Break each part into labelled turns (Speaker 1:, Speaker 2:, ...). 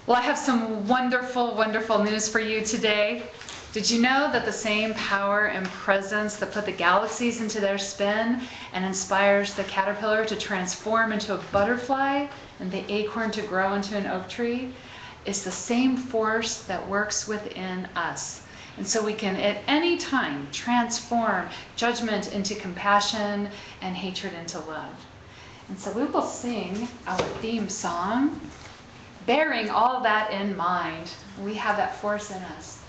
Speaker 1: Well, I have some wonderful, wonderful news for you today. Did you know that the same power and presence that put the galaxies into their spin and inspires the caterpillar to transform into a butterfly and the acorn to grow into an oak tree is the same force that works within us? And so we can at any time transform judgment into compassion and hatred into love. And so we will sing our theme song, bearing all that in mind. We have that force in us.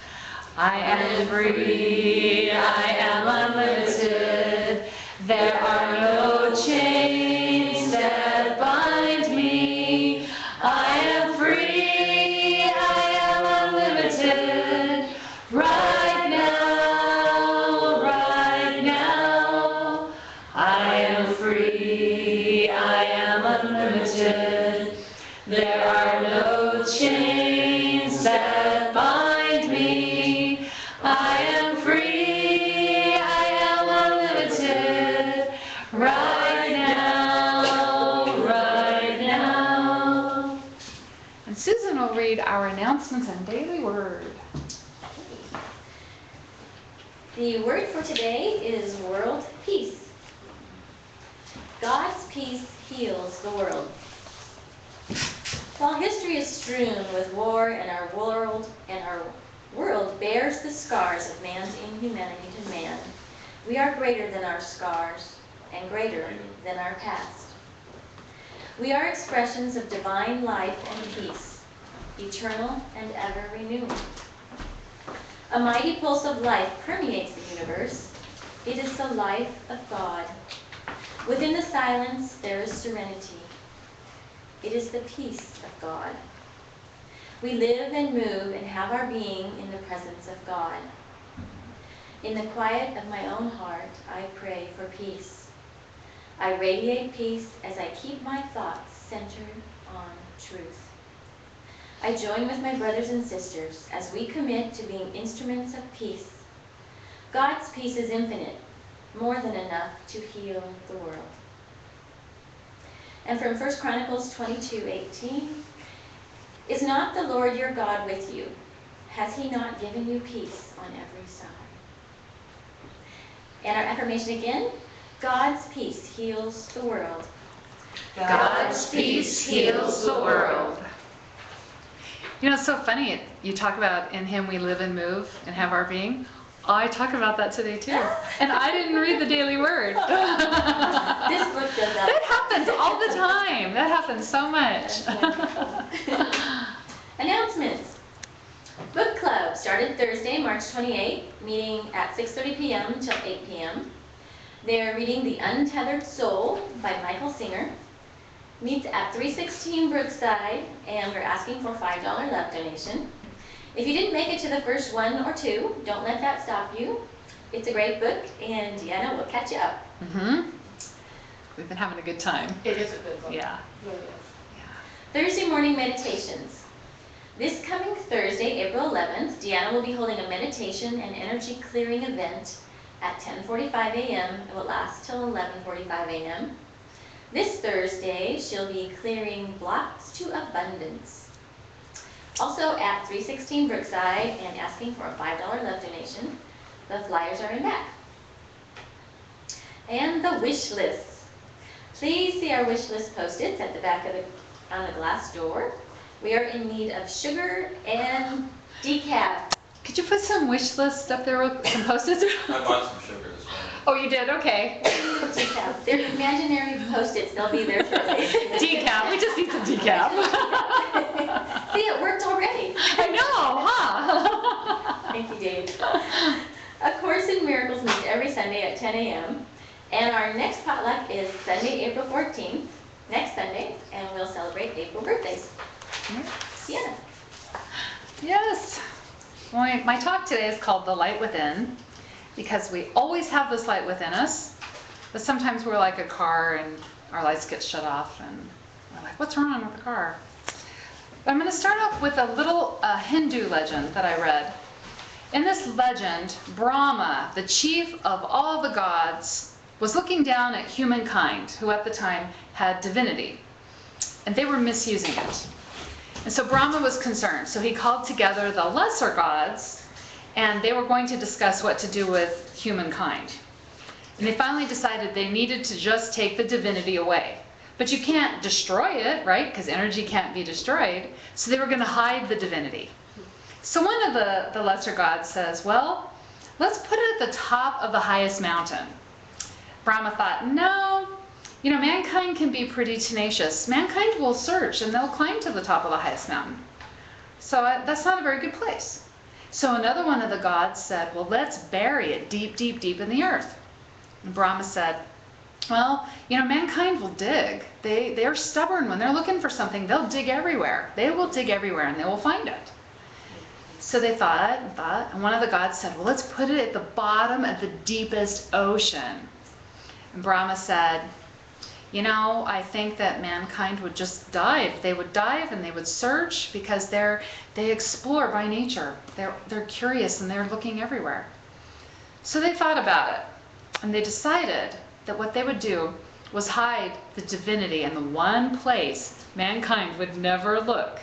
Speaker 1: I am free, I am unlimited. There are no chains that bind me. I am free, I am unlimited. Right now, right now. I am free, I am unlimited. There are no chains that bind me. I am free, I am unlimited. Right now, right now. And Susan will read our announcements and daily word.
Speaker 2: The word for today is world peace. God's peace heals the world. While history is strewn with war and our world bears the scars of man's inhumanity to man, we are greater than our scars and greater than our past. We are expressions of divine life and peace, eternal and ever renewing. A mighty pulse of life permeates the universe. It is the life of God. Within the silence, there is serenity. It is the peace of God. We live and move and have our being in the presence of God. In the quiet of my own heart, I pray for peace. I radiate peace as I keep my thoughts centered on truth. I join with my brothers and sisters as we commit to being instruments of peace. God's peace is infinite, more than enough to heal the world. And from 1 Chronicles 22:18, is not the Lord your God with you? Has he not given you peace on every side? And our affirmation again, God's peace heals the world.
Speaker 1: God's peace heals the world. You know, it's so funny. You talk about in him we live and move and have our being. I talk about that today too. And I didn't read the daily word.
Speaker 2: This book does that.
Speaker 1: That happens all the time. That happens so much.
Speaker 2: Announcements. Book Club started Thursday, March 28th, meeting at 6:30 p.m. till 8 p.m. They're reading The Untethered Soul by Michael Singer. Meets at 316 Brookside, and we're asking for a $5 love donation. If you didn't make it to the first one or two, don't let that stop you. It's a great book, and Deanna will catch you up.
Speaker 1: We've been having a good time.
Speaker 3: It is a good book.
Speaker 1: Yeah.
Speaker 3: Really is.
Speaker 2: Thursday morning meditations. This coming Thursday, April 11th, Deanna will be holding a meditation and energy clearing event at 10:45 a.m. It will last till 11:45 a.m. This Thursday, she'll be clearing blocks to abundance. Also at 316 Brookside and asking for a $5 love donation. The flyers are in back. And the wish list. Please see our wish list post-its at the back of on the glass door. We are in need of sugar and decaf.
Speaker 1: Could you put some wish list up there, some post-its?
Speaker 4: I bought some sugar this morning.
Speaker 1: Oh, you did? Okay.
Speaker 2: Decaf. They're imaginary post-its. They'll be there shortly.
Speaker 1: Decaf. We just need some decaf.
Speaker 2: See, it worked already.
Speaker 1: I know, huh?
Speaker 2: Thank you, Dave. A Course in Miracles meets every Sunday at 10 a.m. And our next potluck is Sunday, April 14th, next Sunday, and we'll celebrate April birthdays. Deanna.
Speaker 1: Yes. Well, my talk today is called The Light Within, because we always have this light within us, but sometimes we're like a car and our lights get shut off and we're like, what's wrong with the car? But I'm going to start off with a little Hindu legend that I read. In this legend, Brahma, the chief of all the gods, was looking down at humankind, who at the time had divinity, and they were misusing it. And so Brahma was concerned. So he called together the lesser gods, and they were going to discuss what to do with humankind. And they finally decided they needed to just take the divinity away. But you can't destroy it, right? Because energy can't be destroyed. So they were going to hide the divinity. So one of the lesser gods says, well, let's put it at the top of the highest mountain. Brahma thought, no, mankind can be pretty tenacious. Mankind will search and they'll climb to the top of the highest mountain. So that's not a very good place. So another one of the gods said, well, let's bury it deep, deep, deep in the earth. And Brahma said, well, mankind will dig. They're stubborn. When they're looking for something, they'll dig everywhere. They will dig everywhere and they will find it. So they thought and thought, and one of the gods said, well, let's put it at the bottom of the deepest ocean. And Brahma said, I think that mankind would just dive. They would dive and they would search because they explore by nature. They're curious and they're looking everywhere. So they thought about it and they decided that what they would do was hide the divinity in the one place mankind would never look,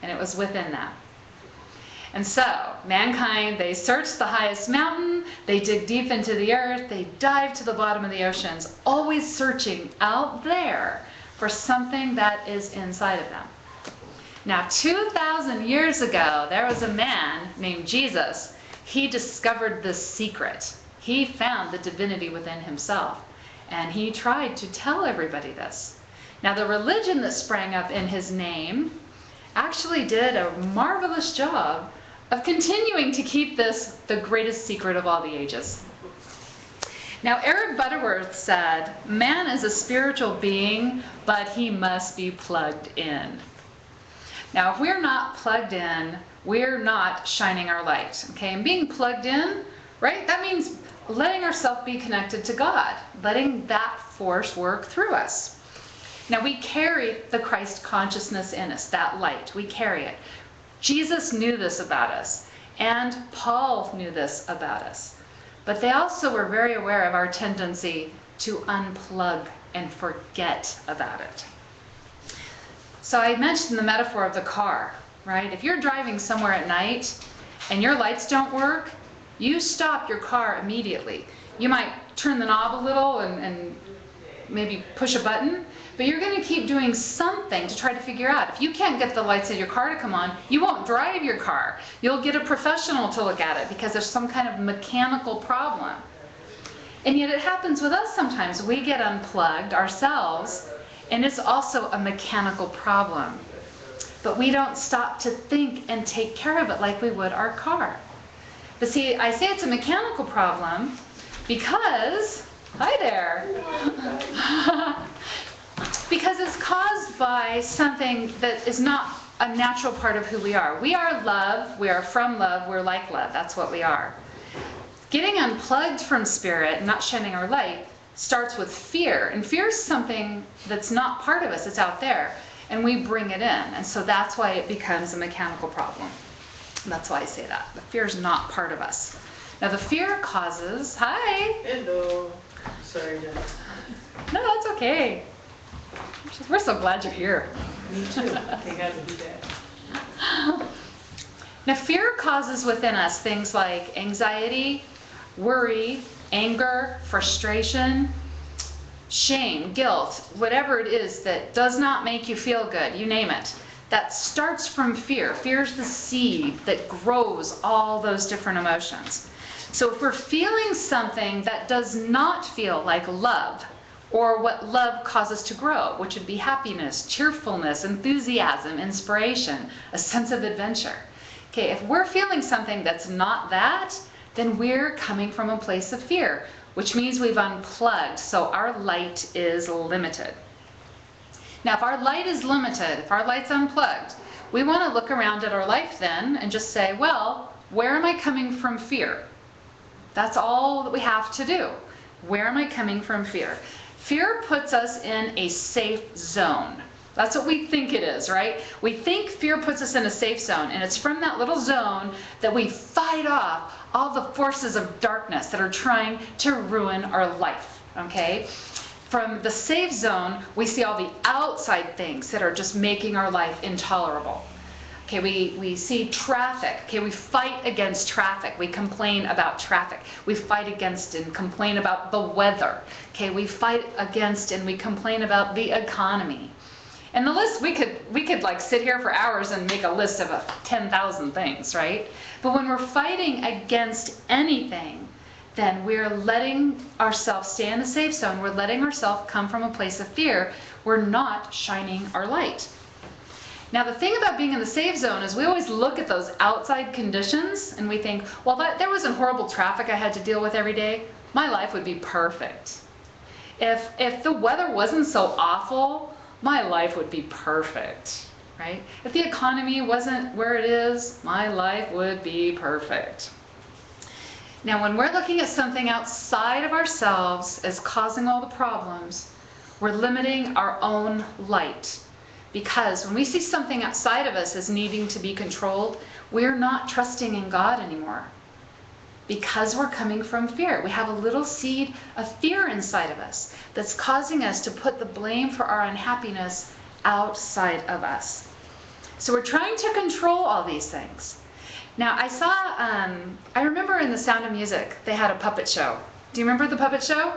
Speaker 1: and it was within them. And so, mankind, they search the highest mountain, they dig deep into the earth, they dive to the bottom of the oceans, always searching out there for something that is inside of them. Now, 2,000 years ago, there was a man named Jesus. He discovered this secret. He found the divinity within himself, and he tried to tell everybody this. Now, the religion that sprang up in his name actually did a marvelous job of continuing to keep this the greatest secret of all the ages. Now, Eric Butterworth said, man is a spiritual being, but he must be plugged in. Now, if we're not plugged in, we're not shining our light, okay? And being plugged in, right, that means letting ourselves be connected to God, letting that force work through us. Now, we carry the Christ consciousness in us, that light. We carry it. Jesus knew this about us, and Paul knew this about us. But they also were very aware of our tendency to unplug and forget about it. So I mentioned the metaphor of the car, right? If you're driving somewhere at night and your lights don't work, you stop your car immediately. You might turn the knob a little and maybe push a button, but you're going to keep doing something to try to figure out. If you can't get the lights of your car to come on, you won't drive your car. You'll get a professional to look at it because there's some kind of mechanical problem. And yet it happens with us sometimes. We get unplugged ourselves, and it's also a mechanical problem. But we don't stop to think and take care of it like we would our car. But see, I say it's a mechanical problem because, hi there, because it's caused by something that is not a natural part of who we are. We are love, we are from love, we're like love, that's what we are. Getting unplugged from spirit, not shining our light, starts with fear. And fear is something that's not part of us, it's out there. And we bring it in. And so that's why it becomes a mechanical problem. And that's why I say that. The fear is not part of us. Now the fear causes, hi.
Speaker 3: Hello. Sorry, Jen.
Speaker 1: No, that's okay. We're so glad you're here.
Speaker 3: Me too. They gotta do that.
Speaker 1: Now fear causes within us things like anxiety, worry, anger, frustration, shame, guilt, whatever it is that does not make you feel good, you name it. That starts from fear. Fear is the seed that grows all those different emotions. So if we're feeling something that does not feel like love, or what love causes to grow, which would be happiness, cheerfulness, enthusiasm, inspiration, a sense of adventure. Okay, if we're feeling something that's not that, then we're coming from a place of fear, which means we've unplugged, so our light is limited. Now, if our light is limited, if our light's unplugged, we want to look around at our life then and just say, well, where am I coming from fear? That's all that we have to do. Where am I coming from fear? Fear puts us in a safe zone. That's what we think it is, right? We think fear puts us in a safe zone, and it's from that little zone that we fight off all the forces of darkness that are trying to ruin our life, okay? From the safe zone, we see all the outside things that are just making our life intolerable. Okay, we see traffic. Okay, we fight against traffic. We complain about traffic. We fight against and complain about the weather. Okay, we fight against and we complain about the economy. And the list, we could like sit here for hours and make a list of 10,000 things, right? But when we're fighting against anything, then we're letting ourselves stay in the safe zone. We're letting ourselves come from a place of fear. We're not shining our light. Now, the thing about being in the safe zone is we always look at those outside conditions and we think, well, there wasn't horrible traffic I had to deal with every day. My life would be perfect. If the weather wasn't so awful, my life would be perfect, right? If the economy wasn't where it is, my life would be perfect. Now, when we're looking at something outside of ourselves as causing all the problems, we're limiting our own light. Because when we see something outside of us as needing to be controlled, we're not trusting in God anymore. Because we're coming from fear. We have a little seed of fear inside of us that's causing us to put the blame for our unhappiness outside of us. So we're trying to control all these things. Now, I remember in The Sound of Music, they had a puppet show. Do you remember the puppet show?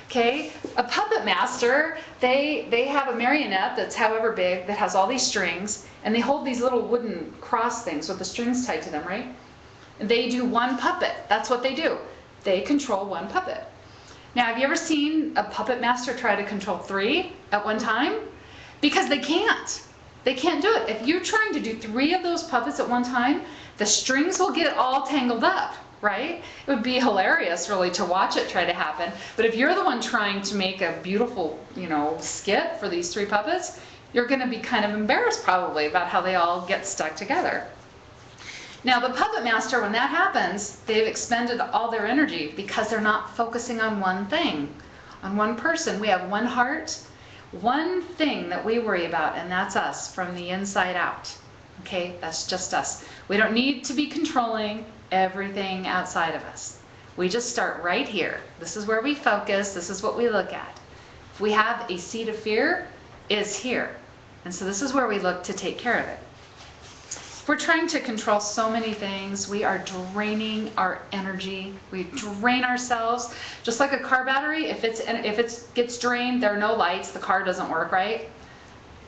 Speaker 1: Okay, a puppet master, they have a marionette that's however big that has all these strings, and they hold these little wooden cross things with the strings tied to them, right? And they do one puppet. That's what they do. They control one puppet. Now, have you ever seen a puppet master try to control 3 at one time? Because they can't. They can't do it. If you're trying to do 3 of those puppets at one time, the strings will get all tangled up. Right? It would be hilarious really to watch it try to happen. But if you're the one trying to make a beautiful, skit for these 3 puppets, you're going to be kind of embarrassed probably about how they all get stuck together. Now, the puppet master, when that happens, they've expended all their energy because they're not focusing on one thing, on one person. We have one heart, one thing that we worry about, and that's us from the inside out. Okay? That's just us. We don't need to be controlling everything outside of us. We just start right here. This is where we focus. This is what we look at. If we have a seed of fear, it's here. And so this is where we look to take care of it. We're trying to control so many things. We are draining our energy. We drain ourselves. Just like a car battery, if it gets drained, there are no lights, the car doesn't work, right?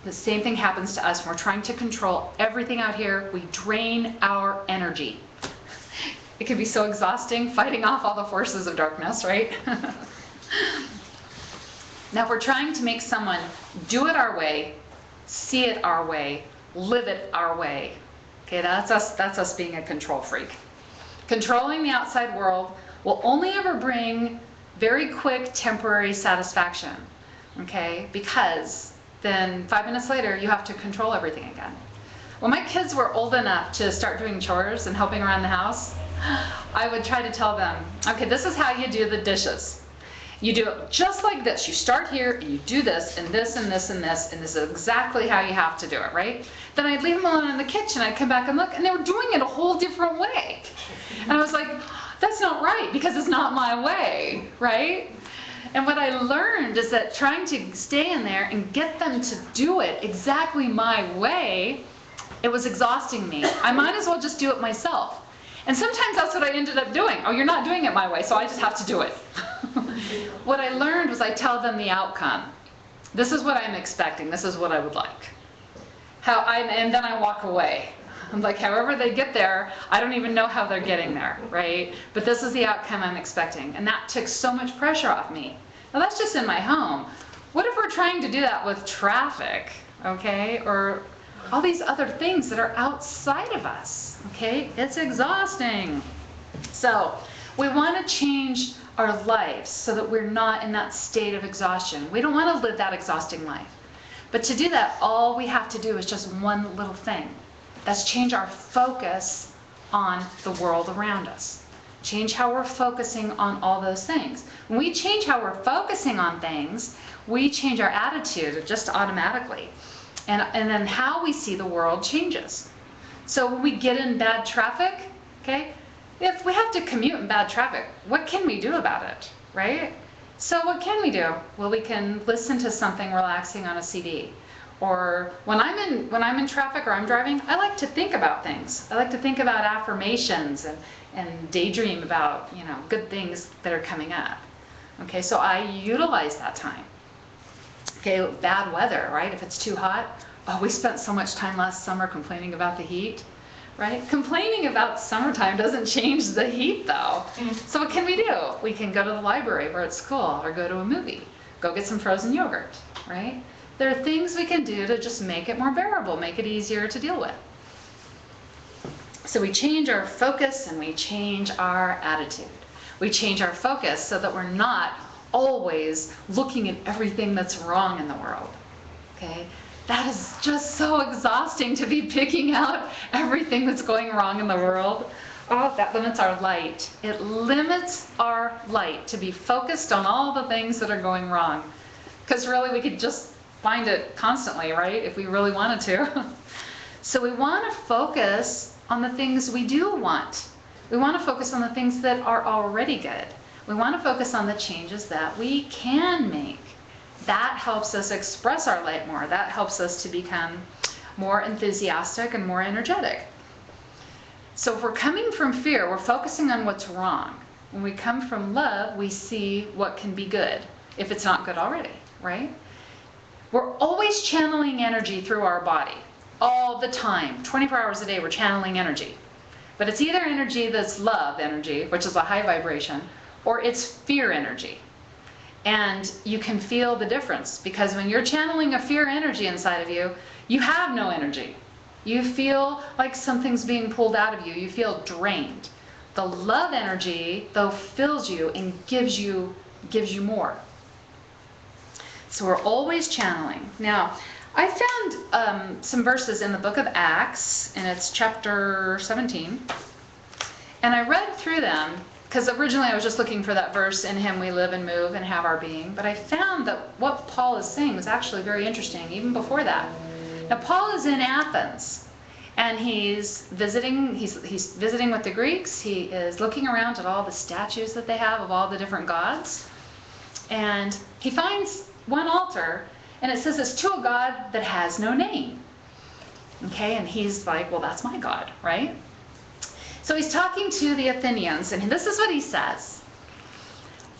Speaker 1: The same thing happens to us when we're trying to control everything out here. We drain our energy. It can be so exhausting fighting off all the forces of darkness, right? Now, if we're trying to make someone do it our way, see it our way, live it our way, okay, that's us being a control freak. Controlling the outside world will only ever bring very quick, temporary satisfaction, okay? Because then 5 minutes later, you have to control everything again. When my kids were old enough to start doing chores and helping around the house, I would try to tell them, okay, this is how you do the dishes. You do it just like this. You start here and you do this and this and this and this, and this is exactly how you have to do it, right? Then I'd leave them alone in the kitchen. I'd come back and look, and they were doing it a whole different way. And I was like, that's not right because it's not my way, right? And what I learned is that trying to stay in there and get them to do it exactly my way, it was exhausting me. I might as well just do it myself. And sometimes that's what I ended up doing. Oh, you're not doing it my way, so I just have to do it. What I learned was I tell them the outcome. This is what I'm expecting. This is what I would like. And then I walk away. I'm like, however they get there, I don't even know how they're getting there, right? But this is the outcome I'm expecting. And that took so much pressure off me. Now, that's just in my home. What if we're trying to do that with traffic, okay? Or all these other things that are outside of us, okay? It's exhausting. So we want to change our lives so that we're not in that state of exhaustion. We don't want to live that exhausting life. But to do that, all we have to do is just one little thing. That's change our focus on the world around us. Change how we're focusing on all those things. When we change how we're focusing on things, we change our attitude just automatically. And then how we see the world changes. So when we get in bad traffic, okay, if we have to commute in bad traffic, what can we do about it, right? So what can we do? Well, we can listen to something relaxing on a CD. Or when I'm in traffic or I'm driving, I like to think about things. I like to think about affirmations and daydream about, good things that are coming up. Okay, so I utilize that time. Okay, bad weather, right? If it's too hot, oh, we spent so much time last summer complaining about the heat, right? Complaining about summertime doesn't change the heat though. So what can we do? We can go to the library or at school, or go to a movie, go get some frozen yogurt, right? There are things we can do to just make it more bearable, make it easier to deal with. So we change our focus and we change our attitude. We change our focus so that we're not always looking at everything that's wrong in the world. Okay? That is just so exhausting, to be picking out everything that's going wrong in the world. Oh, that limits our light. It limits our light to be focused on all the things that are going wrong. Because really we could just find it constantly, right? If we really wanted to. So we want to focus on the things we do want. We want to focus on the things that are already good. We want to focus on the changes that we can make. That helps us express our light more. That helps us to become more enthusiastic and more energetic. So if we're coming from fear, we're focusing on what's wrong. When we come from love, we see what can be good, if it's not good already, right? We're always channeling energy through our body, all the time. 24 hours a day, we're channeling energy. But it's either energy that's love energy, which is a high vibration, or it's fear energy. And you can feel the difference, because when you're channeling a fear energy inside of you, you have no energy. You feel like something's being pulled out of you. You feel drained. The love energy, though, fills you and gives you more. So we're always channeling. Now, I found some verses in the book of Acts, and it's chapter 17. And I read through them, because originally I was just looking for that verse, in him we live and move and have our being. But I found that what Paul is saying was actually very interesting, even before that. Now, Paul is in Athens, and he's visiting with the Greeks. He is looking around at all the statues that they have of all the different gods. And he finds one altar, and it says it's to a god that has no name. Okay, and he's like, well, that's my God, right? So he's talking to the Athenians, and this is what he says.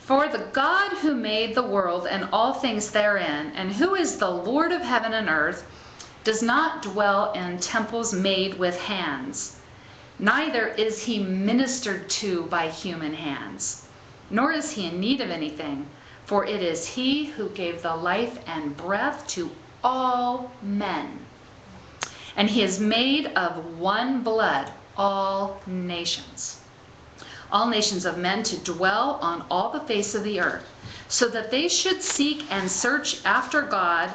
Speaker 1: For the God who made the world and all things therein, and who is the Lord of heaven and earth, does not dwell in temples made with hands, neither is he ministered to by human hands, nor is he in need of anything, for it is he who gave the life and breath to all men. And he has made of one blood all nations of men to dwell on all the face of the earth, so that they should seek and search after God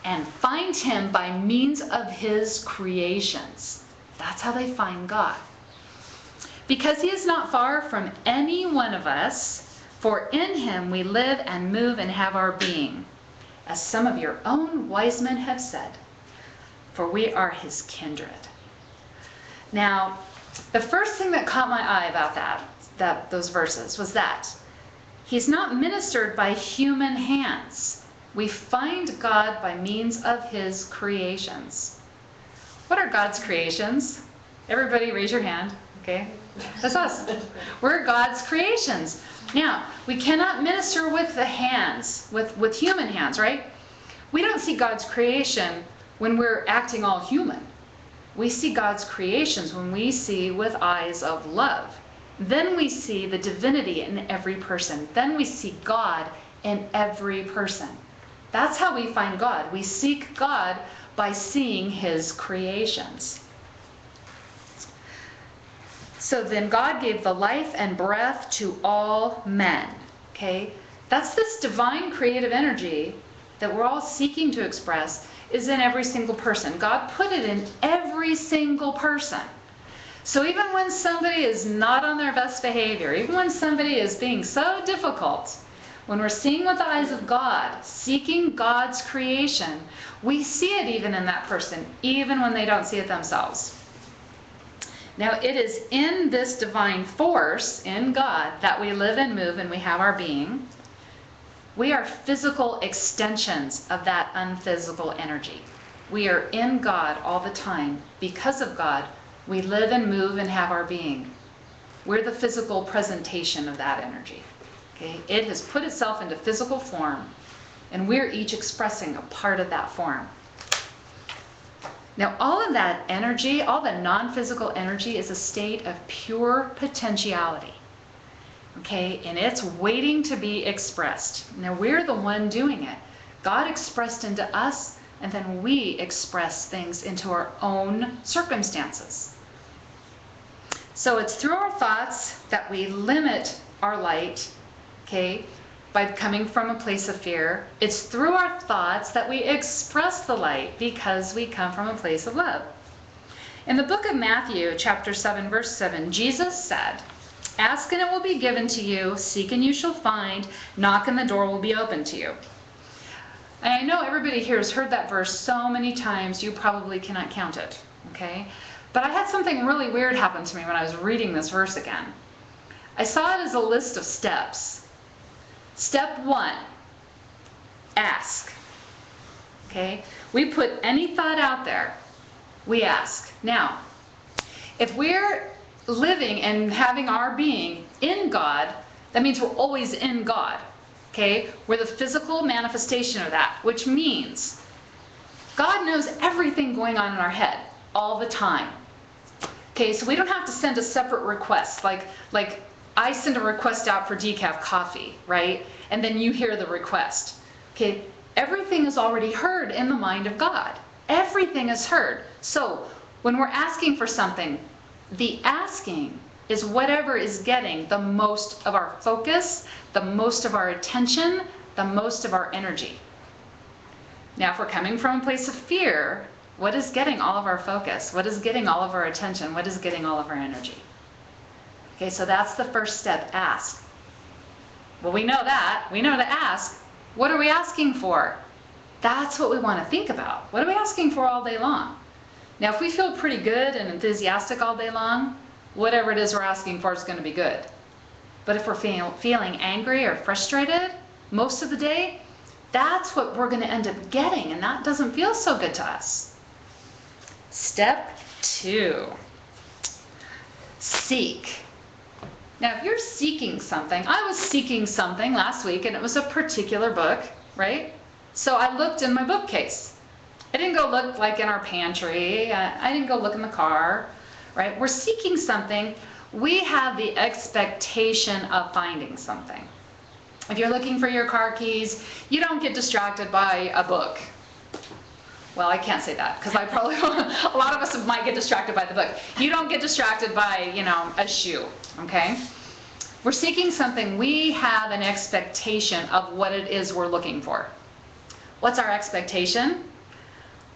Speaker 1: and find him by means of his creations. That's how they find God. Because he is not far from any one of us, for in him we live and move and have our being, as some of your own wise men have said, for we are his kindred. Now, the first thing that caught my eye about those verses was that he's not ministered by human hands. We find God by means of his creations. What are God's creations? Everybody raise your hand, okay? That's us. We're God's creations. Now, we cannot minister with the hands, with human hands, right? We don't see God's creation when we're acting all human. We see God's creations when we see with eyes of love. Then we see the divinity in every person. Then we see God in every person. That's how we find God. We seek God by seeing his creations. So then God gave the life and breath to all men. Okay? That's this divine creative energy that we're all seeking to express is in every single person. God put it in every single person. So even when somebody is not on their best behavior, even when somebody is being so difficult, when we're seeing with the eyes of God, seeking God's creation, we see it even in that person, even when they don't see it themselves. Now, it is in this divine force, in God, that we live and move and we have our being. We are physical extensions of that unphysical energy. We are in God all the time. Because of God, we live and move and have our being. We're the physical presentation of that energy. Okay? It has put itself into physical form, and we're each expressing a part of that form. Now, all of that energy, all the non-physical energy, is a state of pure potentiality. Okay? And it's waiting to be expressed. Now, we're the one doing it. God expressed into us, and then we express things into our own circumstances. So it's through our thoughts that we limit our light, okay, by coming from a place of fear. It's through our thoughts that we express the light because we come from a place of love. In the book of Matthew, chapter 7, verse 7, Jesus said, "Ask and it will be given to you, seek and you shall find, knock and the door will be opened to you." And I know everybody here has heard that verse so many times, you probably cannot count it, okay? But I had something really weird happen to me when I was reading this verse again. I saw it as a list of steps. Step 1, ask. Okay? We put any thought out there, we ask. Now, if we're living and having our being in God, that means we're always in God. Okay? We're the physical manifestation of that, which means God knows everything going on in our head all the time. Okay, so we don't have to send a separate request, like I send a request out for decaf coffee, right? And then you hear the request. Okay, everything is already heard in the mind of God. Everything is heard. So when we're asking for something, the asking is whatever is getting the most of our focus, the most of our attention, the most of our energy. Now, if we're coming from a place of fear, what is getting all of our focus? What is getting all of our attention? What is getting all of our energy? Okay, so that's the first step, ask. Well, we know that. We know to ask. What are we asking for? That's what we want to think about. What are we asking for all day long? Now, if we feel pretty good and enthusiastic all day long, whatever it is we're asking for is going to be good. But if we're feeling angry or frustrated most of the day, that's what we're going to end up getting, and that doesn't feel so good to us. Step 2, seek. Now, if you're seeking something, I was seeking something last week, and it was a particular book, right? So I looked in my bookcase. I didn't go look like in our pantry. I didn't go look in the car, right? We're seeking something. We have the expectation of finding something. If you're looking for your car keys, you don't get distracted by a book. Well, I can't say that because a lot of us might get distracted by the book. You don't get distracted by, a shoe, okay? We're seeking something. We have an expectation of what it is we're looking for. What's our expectation?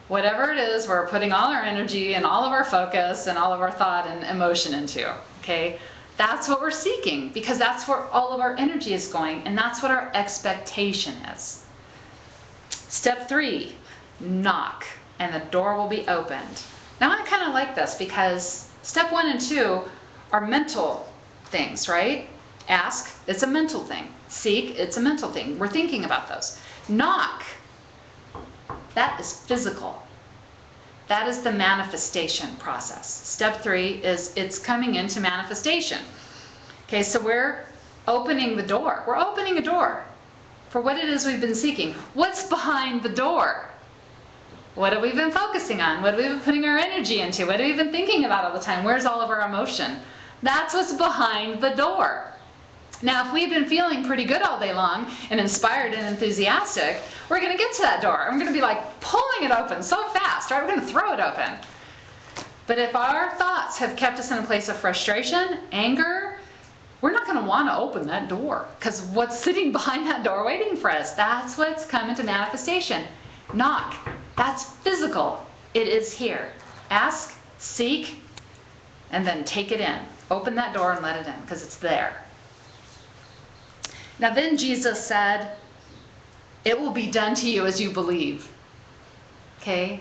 Speaker 1: Whatever it is, we're putting all our energy and all of our focus and all of our thought and emotion into, okay? That's what we're seeking because that's where all of our energy is going, and that's what our expectation is. Step 3, knock, and the door will be opened. Now, I kind of like this because step 1 and 2 are mental things, right? Ask, it's a mental thing. Seek, it's a mental thing. We're thinking about those. Knock, that is physical. That is the manifestation process. Step 3 is it's coming into manifestation. Okay, so we're opening the door. We're opening a door for what it is we've been seeking. What's behind the door? What have we been focusing on? What have we been putting our energy into? What have we been thinking about all the time? Where's all of our emotion? That's what's behind the door. Now, if we've been feeling pretty good all day long and inspired and enthusiastic, we're going to get to that door. I'm going to be like pulling it open so fast, right? We're going to throw it open. But if our thoughts have kept us in a place of frustration, anger, we're not going to want to open that door because what's sitting behind that door waiting for us? That's what's coming to manifestation. Knock. That's physical. It is here. Ask, seek, and then take it in. Open that door and let it in because it's there. Now then Jesus said, it will be done to you as you believe. Okay?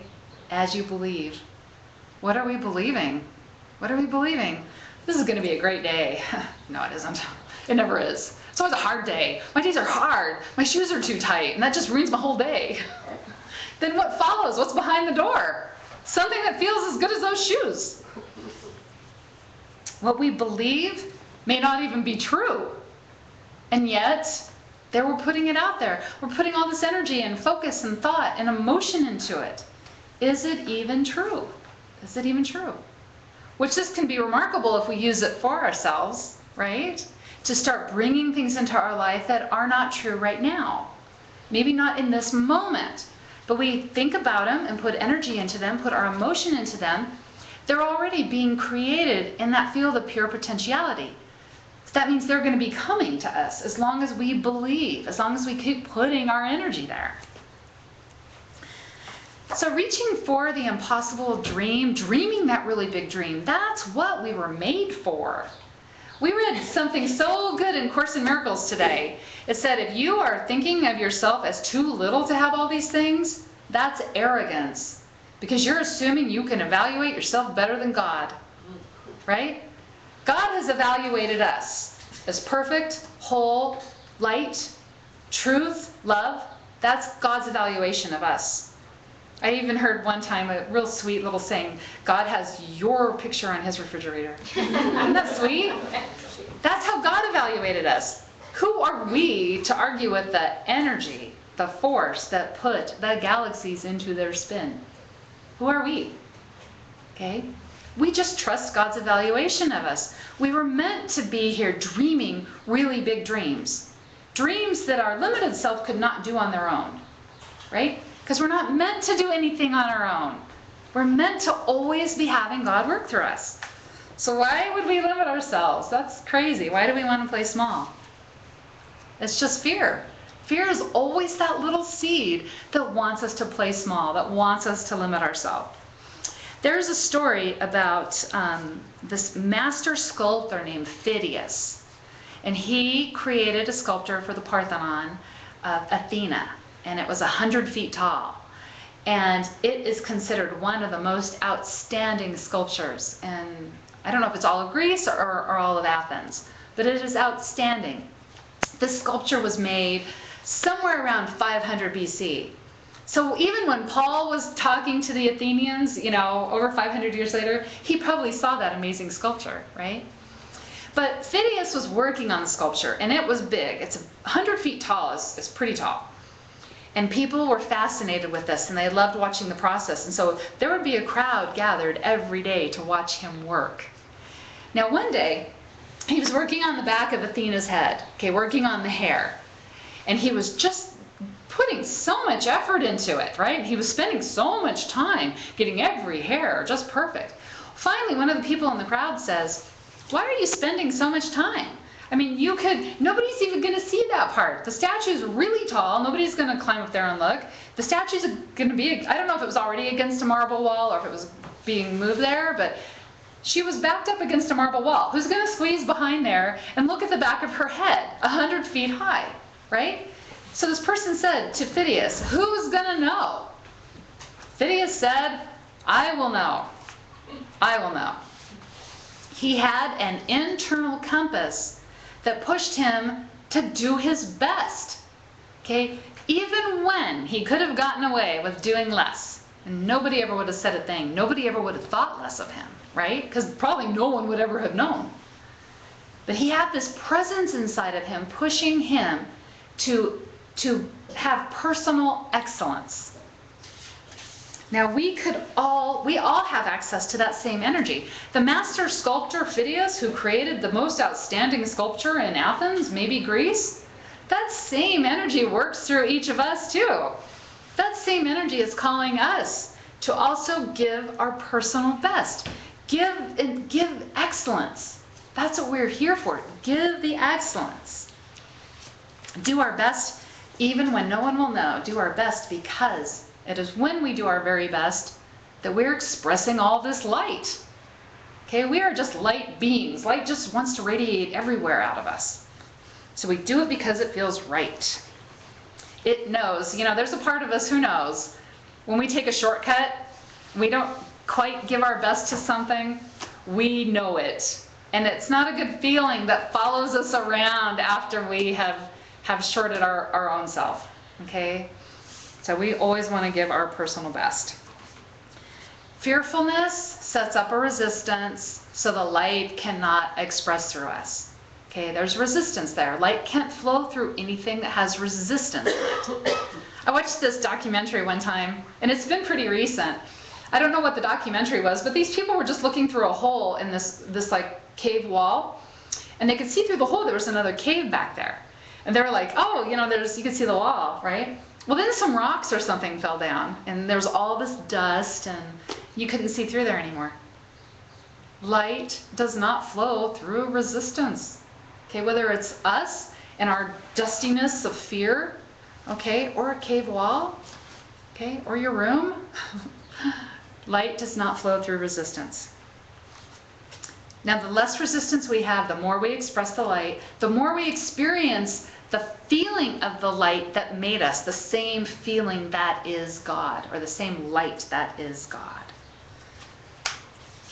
Speaker 1: As you believe. What are we believing? What are we believing? This is going to be a great day. No, it isn't. It never is. It's always a hard day. My days are hard. My shoes are too tight, and that just ruins my whole day. Then what follows? What's behind the door? Something that feels as good as those shoes. What we believe may not even be true. And yet, there we're putting it out there. We're putting all this energy and focus and thought and emotion into it. Is it even true? Is it even true? Which this can be remarkable if we use it for ourselves, right? To start bringing things into our life that are not true right now. Maybe not in this moment, but we think about them and put energy into them, put our emotion into them. They're already being created in that field of pure potentiality. That means they're going to be coming to us as long as we believe, as long as we keep putting our energy there. So reaching for the impossible dream, dreaming that really big dream, that's what we were made for. We read something so good in Course in Miracles today. It said, if you are thinking of yourself as too little to have all these things, that's arrogance, because you're assuming you can evaluate yourself better than God, right? God has evaluated us as perfect, whole, light, truth, love. That's God's evaluation of us. I even heard one time a real sweet little saying, God has your picture on his refrigerator. Isn't that sweet? That's how God evaluated us. Who are we to argue with the energy, the force that put the galaxies into their spin? Who are we? Okay? We just trust God's evaluation of us. We were meant to be here dreaming really big dreams. Dreams that our limited self could not do on their own, right? Because we're not meant to do anything on our own. We're meant to always be having God work through us. So why would we limit ourselves? That's crazy. Why do we want to play small? It's just fear. Fear is always that little seed that wants us to play small, that wants us to limit ourselves. There's a story about this master sculptor named Phidias. And he created a sculpture for the Parthenon of Athena. And it was 100 feet tall. And it is considered one of the most outstanding sculptures. And I don't know if it's all of Greece or all of Athens, but it is outstanding. This sculpture was made somewhere around 500 BC. So even when Paul was talking to the Athenians, over 500 years later, he probably saw that amazing sculpture, right? But Phidias was working on the sculpture, and it was big. It's 100 feet tall. It's pretty tall. And people were fascinated with this, and they loved watching the process. And so there would be a crowd gathered every day to watch him work. Now one day, he was working on the back of Athena's head, working on the hair. And he was just putting so much effort into it, right? He was spending so much time getting every hair just perfect. Finally, one of the people in the crowd says, "Why are you spending so much time? I mean, nobody's even going to see that part. The statue's really tall. Nobody's going to climb up there and look. The statue's going to be, I don't know if it was already against a marble wall or if it was being moved there, but she was backed up against a marble wall. Who's going to squeeze behind there and look at the back of her head, 100 feet high, right?" So this person said to Phidias, "Who's going to know?" Phidias said, "I will know. I will know." He had an internal compass that pushed him to do his best, even when he could have gotten away with doing less. And nobody ever would have said a thing. Nobody ever would have thought less of him, right? Because probably no one would ever have known. But he had this presence inside of him pushing him to have personal excellence. Now we all have access to that same energy. The master sculptor Phidias, who created the most outstanding sculpture in Athens, maybe Greece, that same energy works through each of us too. That same energy is calling us to also give our personal best. Give excellence. That's what we're here for. Give the excellence. Do our best even when no one will know. Do our best because it is when we do our very best that we're expressing all this light. We are just light beings. Light just wants to radiate everywhere out of us. So we do it because it feels right. It knows, there's a part of us who knows when we take a shortcut, we don't quite give our best to something, we know it. And it's not a good feeling that follows us around after we have shorted our own self, okay? So we always want to give our personal best. Fearfulness sets up a resistance so the light cannot express through us. Okay, there's resistance there. Light can't flow through anything that has resistance in it. I watched this documentary one time, and it's been pretty recent. I don't know what the documentary was, but these people were just looking through a hole in this like cave wall, and they could see through the hole there was another cave back there. And they were like, oh, you know, you could see the wall, right? Well, then some rocks or something fell down, and there was all this dust, and you couldn't see through there anymore. Light does not flow through resistance. Okay, whether it's us and our dustiness of fear, okay, or a cave wall, okay, or your room, light does not flow through resistance. Now, the less resistance we have, the more we express the light, the more we experience the feeling of the light that made us, the same feeling that is God, or the same light that is God.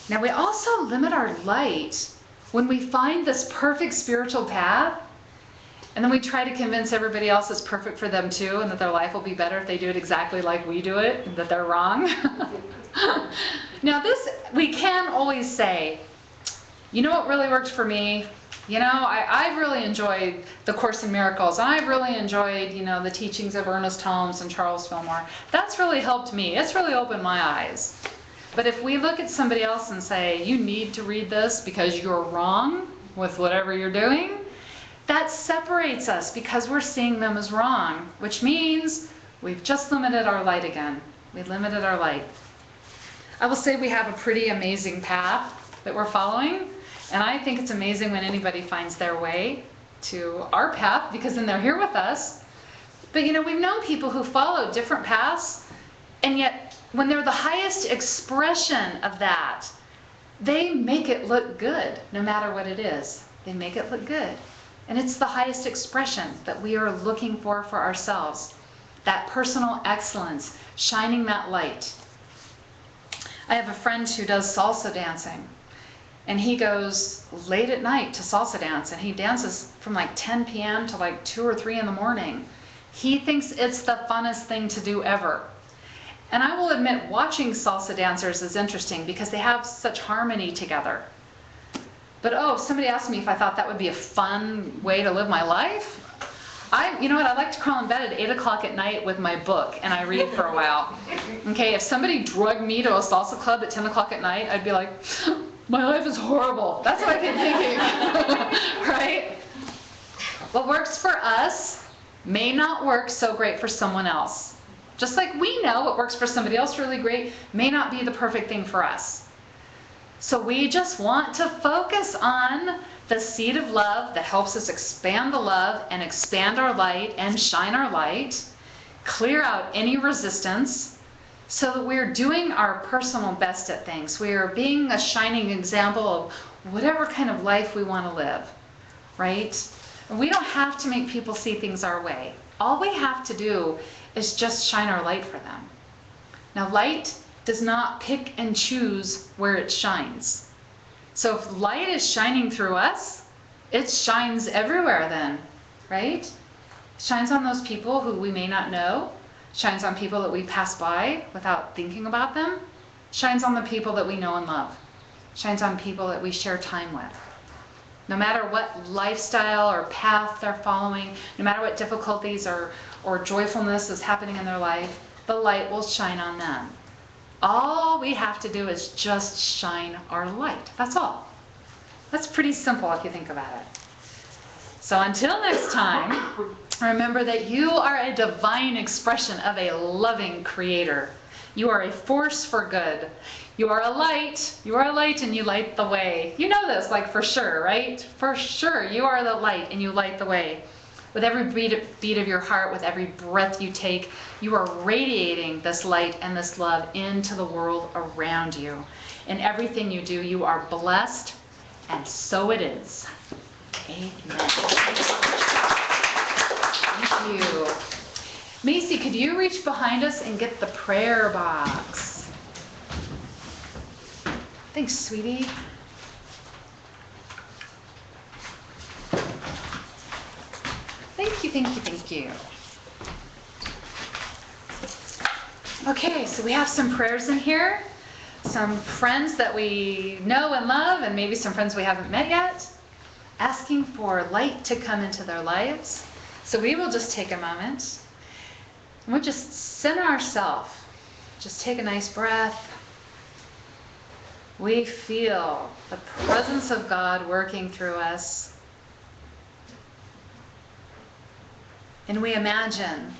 Speaker 1: Now, we also limit our light when we find this perfect spiritual path, and then we try to convince everybody else it's perfect for them too, and that their life will be better if they do it exactly like we do it, and that they're wrong. Now, we can always say, you know what really worked for me? You know, I've really enjoyed the Course in Miracles, and I've really enjoyed, you know, the teachings of Ernest Holmes and Charles Fillmore. That's really helped me. It's really opened my eyes. But if we look at somebody else and say, you need to read this because you're wrong with whatever you're doing, that separates us because we're seeing them as wrong, which means we've just limited our light again. We limited our light. I will say we have a pretty amazing path that we're following. And I think it's amazing when anybody finds their way to our path, because then they're here with us. But you know, we've known people who follow different paths, and yet when they're the highest expression of that, they make it look good no matter what it is. They make it look good. And it's the highest expression that we are looking for ourselves. That personal excellence, shining that light. I have a friend who does salsa dancing. And he goes late at night to salsa dance, and he dances from like 10 p.m. to like 2 or 3 in the morning. He thinks it's the funnest thing to do ever. And I will admit, watching salsa dancers is interesting because they have such harmony together. But oh, somebody asked me if I thought that would be a fun way to live my life. You know what, I like to crawl in bed at 8 o'clock at night with my book, and I read for a while. Okay, if somebody drugged me to a salsa club at 10 o'clock at night, I'd be like, my life is horrible. That's what I've been thinking, right? What works for us may not work so great for someone else. Just like we know what works for somebody else really great may not be the perfect thing for us. So we just want to focus on the seed of love that helps us expand the love and expand our light and shine our light, clear out any resistance, so that we're doing our personal best at things. We are being a shining example of whatever kind of life we want to live, right? And we don't have to make people see things our way. All we have to do is just shine our light for them. Now, light does not pick and choose where it shines. So if light is shining through us, it shines everywhere then, right? It shines on those people who we may not know, shines on people that we pass by without thinking about them, shines on the people that we know and love, shines on people that we share time with. No matter what lifestyle or path they're following, no matter what difficulties or joyfulness is happening in their life, the light will shine on them. All we have to do is just shine our light. That's all. That's pretty simple if you think about it. So until next time, remember that you are a divine expression of a loving creator. You are a force for good. You are a light. You are a light and you light the way. You know this, like for sure, right? For sure, you are the light and you light the way. With every beat of your heart, with every breath you take, you are radiating this light and this love into the world around you. In everything you do, you are blessed, and so it is. Amen. Thank you. Macy, could you reach behind us and get the prayer box? Thanks, sweetie. thank you, thank you. Okay, so we have some prayers in here, some friends that we know and love, and maybe some friends we haven't met yet, asking for light to come into their lives. So we will just take a moment, and we'll just center ourselves. Just take a nice breath. We feel the presence of God working through us. And we imagine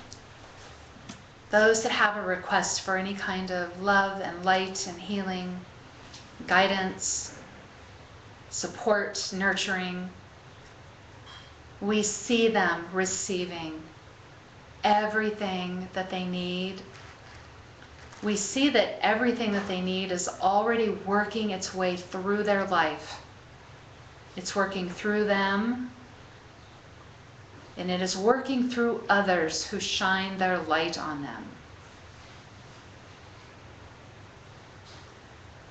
Speaker 1: those that have a request for any kind of love and light and healing, guidance, support, nurturing. We see them receiving everything that they need. We see that everything that they need is already working its way through their life. It's working through them, and it is working through others who shine their light on them.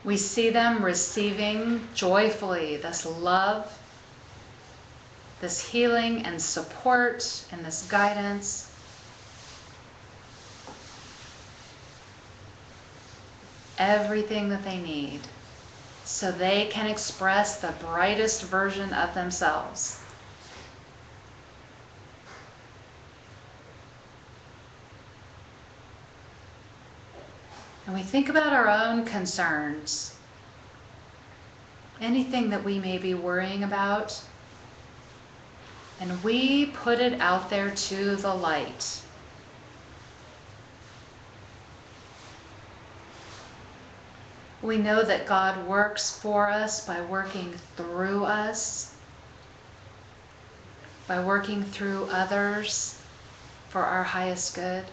Speaker 1: We see them receiving joyfully this love, this healing and support and this guidance. Everything that they need so they can express the brightest version of themselves. And we think about our own concerns, anything that we may be worrying about, and we put it out there to the light. We know that God works for us by working through us, by working through others for our highest good.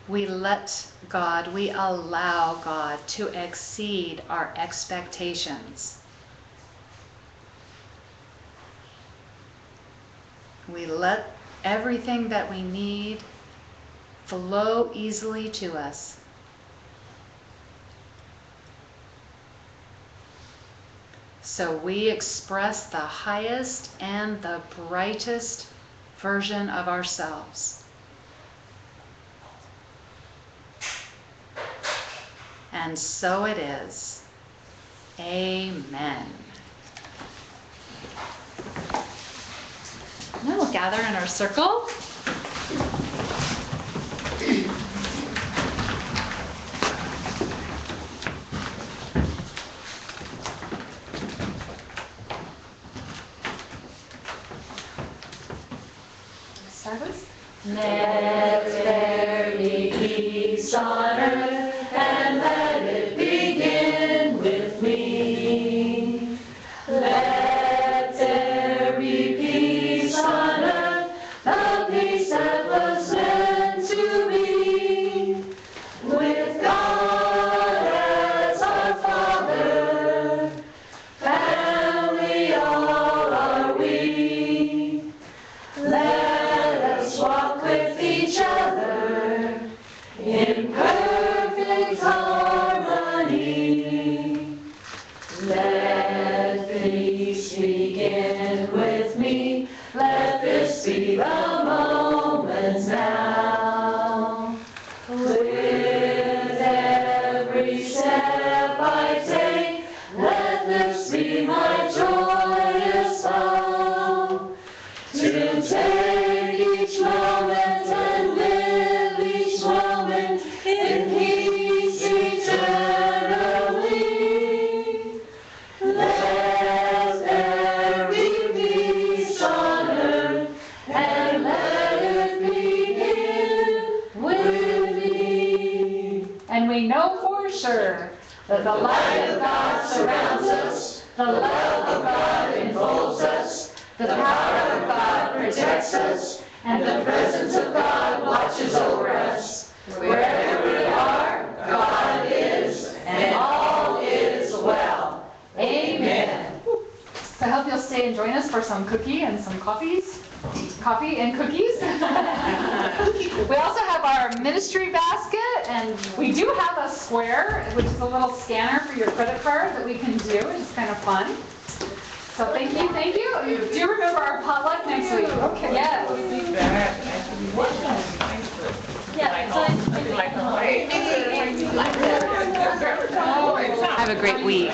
Speaker 1: We let God, we allow God to exceed our expectations. We let everything that we need flow easily to us. So we express the highest and the brightest version of ourselves. And so it is. Amen. Now we'll gather in our circle.
Speaker 2: Let there be peace on earth, and let it begin with me. Let there be peace on earth, the peace that was meant to be. With God as our Father, family all are we. Let us walk with each other in perfect harmony. Let peace begin with me. Let this be the moment now. With every step I take, let this be my joyous vow. To take each moment and live each moment in peace eternally. Let there be peace on earth, and let it begin with me.
Speaker 1: And we know for sure that the light of God surrounds us, the love of God enfolds us, the power of God protects us, and the presence of God watches over us. Wherever we are, God is, and all is well. Amen. So I hope you'll stay and join us for some coffee and cookies. We also have our ministry basket, and we do have a square, which is a little scanner for your credit card that we can do, which is kind of fun. So thank you, thank you. Do you remember our potluck next week? Okay. Yes.
Speaker 2: Yeah, so
Speaker 1: Have a great week.